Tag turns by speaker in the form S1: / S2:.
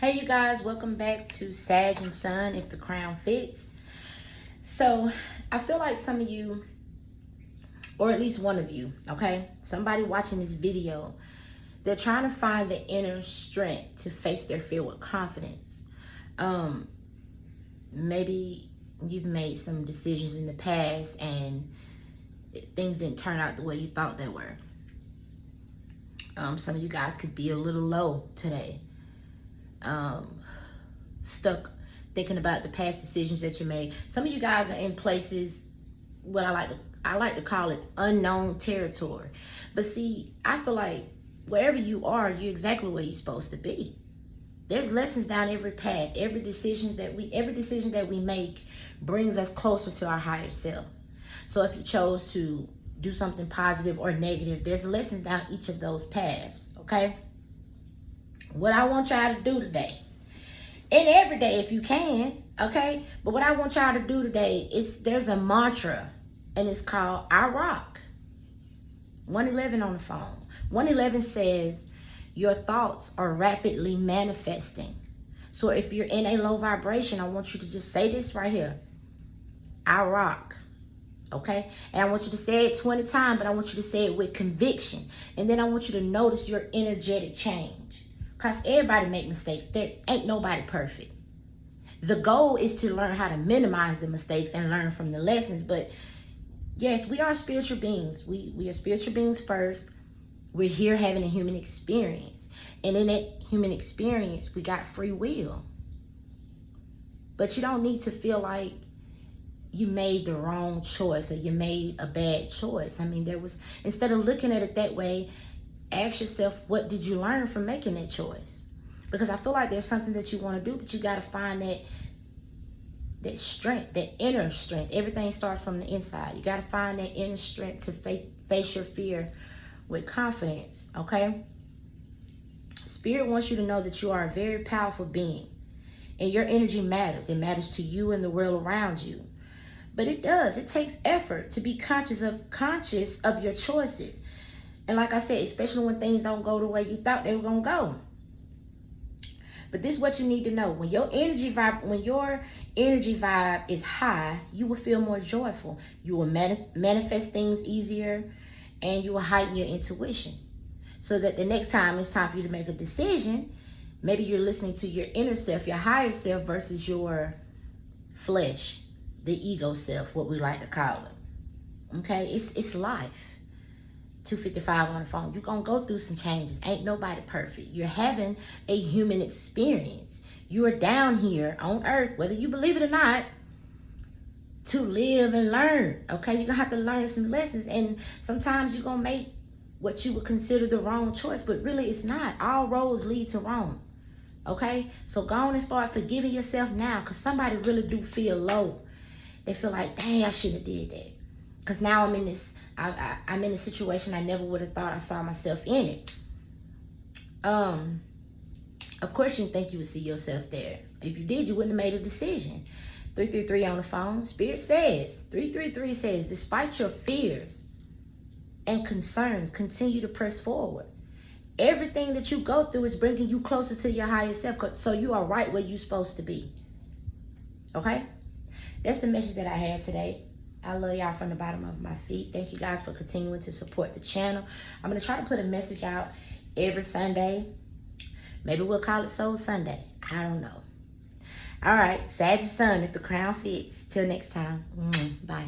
S1: Hey you guys, welcome back to Sag Son, if the crown fits. So I feel like some of you, or at least one of you, okay, somebody watching this video, they're trying to find the inner strength to face their fear with confidence. Maybe you've made some decisions in the past and things didn't turn out the way you thought they were. Some of you guys could be a little low today. Stuck thinking about the past decisions that you made. Some of you guys are in places, what I like to call it unknown territory. But see, I feel like wherever you are, you're exactly where you're supposed to be. There's lessons down every path. Every decision that we make brings us closer to our higher self. So if you chose to do something positive or negative, there's lessons down each of those paths, okay? What I want y'all to do today, and every day if you can, okay? But what I want y'all to do today is, there's a mantra, and it's called R.I.H 111 on the phone. 111 says, your thoughts are rapidly manifesting. So if you're in a low vibration, I want you to just say this right here. R.I.H, okay? And I want you to say it 20 times, but I want you to say it with conviction. And then I want you to notice your energetic change. Because everybody make mistakes. There ain't nobody perfect. The goal is to learn how to minimize the mistakes and learn from the lessons. But yes, we are spiritual beings. We are spiritual beings first. We're here having a human experience. And in that human experience, we got free will. But you don't need to feel like you made the wrong choice or you made a bad choice. I mean, instead of looking at it that way, ask yourself, what did you learn from making that choice? Because I feel like there's something that you want to do, but you got to find that strength, that inner strength. Everything starts from the inside. You got to find that inner strength to face your fear with confidence, okay? Spirit wants you to know that you are a very powerful being, and your energy matters. It matters to you and the world around you. But it takes effort to be conscious of your choices. And like I said, especially when things don't go the way you thought they were going to go. But this is what you need to know. When your energy vibe is high, you will feel more joyful. You will manifest things easier, and you will heighten your intuition. So that the next time it's time for you to make a decision, maybe you're listening to your inner self, your higher self, versus your flesh, the ego self, what we like to call it. Okay? It's life. 255 on the phone. You're going to go through some changes. Ain't nobody perfect. You're having a human experience. You are down here on earth, whether you believe it or not, to live and learn. Okay? You're going to have to learn some lessons. And sometimes you're going to make what you would consider the wrong choice, but really it's not. All roads lead to Rome. Okay? So go on and start forgiving yourself now, because somebody really do feel low. They feel like, dang, I shouldn't have did that. Because now I'm in this... I'm in a situation I never would have thought I saw myself in it. Of course you didn't think you would see yourself there. If you did, you wouldn't have made a decision. 333 on the phone. Spirit says, 333 says, despite your fears and concerns, continue to press forward. Everything that you go through is bringing you closer to your higher self, so you are right where you're supposed to be. Okay? That's the message that I have today. I love y'all from the bottom of my feet. Thank you guys for continuing to support the channel. I'm going to try to put a message out every Sunday. Maybe we'll call it Soul Sunday. I don't know. All right. Sag Son, if the crown fits. Till next time. Bye.